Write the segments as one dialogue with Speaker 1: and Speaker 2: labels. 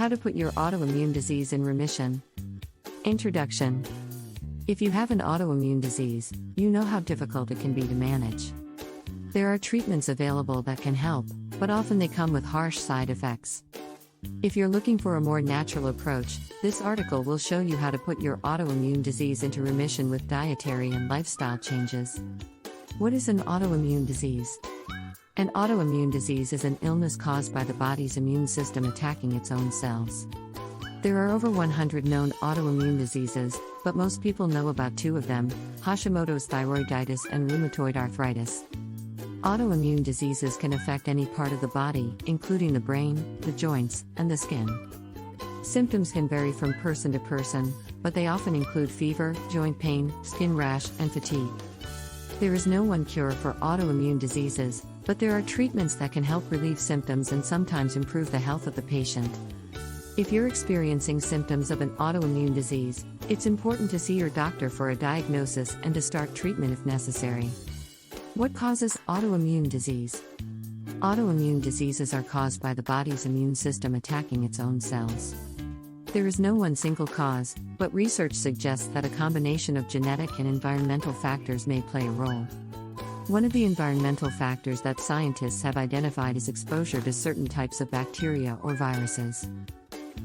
Speaker 1: How to put your autoimmune disease in remission. Introduction. If you have an autoimmune disease, you know how difficult it can be to manage. There are treatments available that can help, but often they come with harsh side effects. If you're looking for a more natural approach, this article will show you how to put your autoimmune disease into remission with dietary and lifestyle changes. What is an autoimmune disease? An autoimmune disease is an illness caused by the body's immune system attacking its own cells. There are over 100 known autoimmune diseases, but most people know about two of them: Hashimoto's thyroiditis and rheumatoid arthritis. Autoimmune diseases can affect any part of the body, including the brain, the joints, and the skin. Symptoms can vary from person to person, but they often include fever, joint pain, skin rash, and fatigue. There is no one cure for autoimmune diseases, but there are treatments that can help relieve symptoms and sometimes improve the health of the patient. If you're experiencing symptoms of an autoimmune disease, it's important to see your doctor for a diagnosis and to start treatment if necessary. What causes autoimmune disease? Autoimmune diseases are caused by the body's immune system attacking its own cells. There is no one single cause, but research suggests that a combination of genetic and environmental factors may play a role. One of the environmental factors that scientists have identified is exposure to certain types of bacteria or viruses.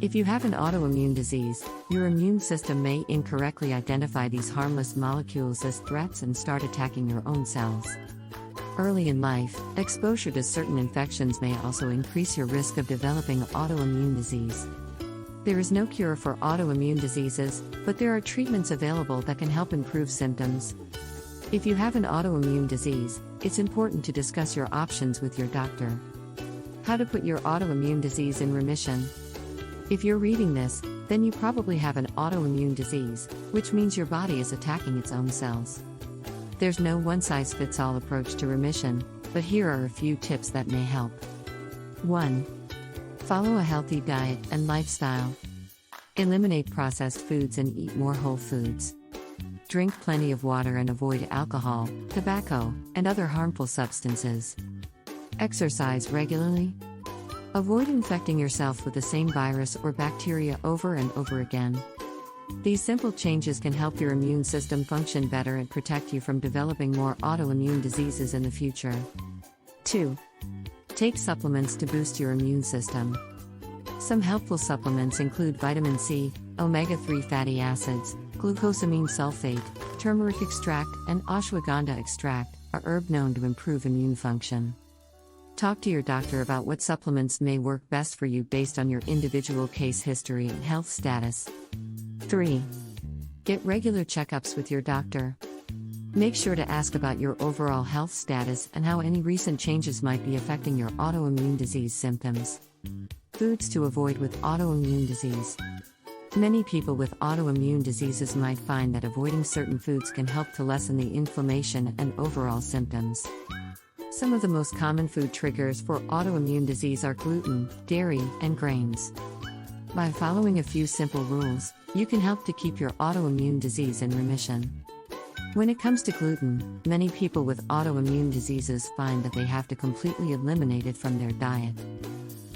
Speaker 1: If you have an autoimmune disease, your immune system may incorrectly identify these harmless molecules as threats and start attacking your own cells. Early in life, exposure to certain infections may also increase your risk of developing autoimmune disease. There is no cure for autoimmune diseases, but there are treatments available that can help improve symptoms. If you have an autoimmune disease, it's important to discuss your options with your doctor. How to put your autoimmune disease in remission. If you're reading this, then you probably have an autoimmune disease, which means your body is attacking its own cells. There's no one-size-fits-all approach to remission, but here are a few tips that may help. 1. Follow a healthy diet and lifestyle. Eliminate processed foods and eat more whole foods. Drink plenty of water and avoid alcohol, tobacco, and other harmful substances. Exercise regularly. Avoid infecting yourself with the same virus or bacteria over and over again. These simple changes can help your immune system function better and protect you from developing more autoimmune diseases in the future. 2. Take supplements to boost your immune system. Some helpful supplements include vitamin C, omega-3 fatty acids, glucosamine sulfate, turmeric extract, and ashwagandha extract, a herb known to improve immune function. Talk to your doctor about what supplements may work best for you based on your individual case history and health status. 3. Get regular checkups with your doctor. Make sure to ask about your overall health status and how any recent changes might be affecting your autoimmune disease symptoms. Foods to avoid with autoimmune disease. Many people with autoimmune diseases might find that avoiding certain foods can help to lessen the inflammation and overall symptoms. Some of the most common food triggers for autoimmune disease are gluten, dairy, and grains. By following a few simple rules, you can help to keep your autoimmune disease in remission. When it comes to gluten, many people with autoimmune diseases find that they have to completely eliminate it from their diet.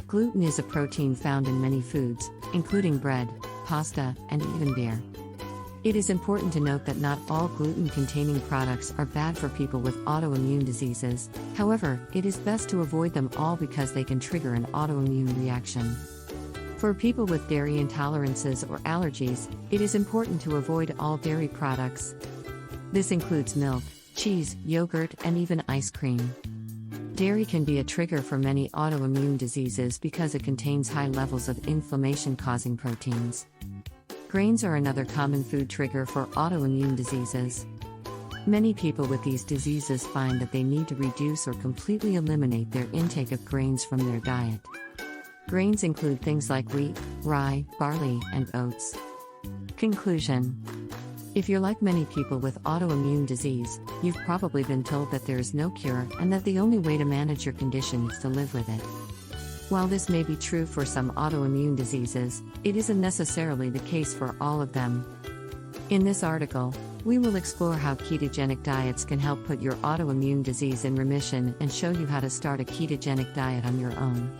Speaker 1: Gluten is a protein found in many foods, including bread, pasta, and even beer. It is important to note that not all gluten-containing products are bad for people with autoimmune diseases. However, it is best to avoid them all because they can trigger an autoimmune reaction. For people with dairy intolerances or allergies, it is important to avoid all dairy products. This includes milk, cheese, yogurt, and even ice cream. Dairy can be a trigger for many autoimmune diseases because it contains high levels of inflammation-causing proteins. Grains are another common food trigger for autoimmune diseases. Many people with these diseases find that they need to reduce or completely eliminate their intake of grains from their diet. Grains include things like wheat, rye, barley, and oats. Conclusion. If you're like many people with autoimmune disease, you've probably been told that there is no cure and that the only way to manage your condition is to live with it. While this may be true for some autoimmune diseases, it isn't necessarily the case for all of them. In this article, we will explore how ketogenic diets can help put your autoimmune disease in remission and show you how to start a ketogenic diet on your own.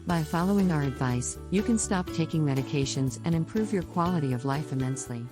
Speaker 1: By following our advice, you can stop taking medications and improve your quality of life immensely.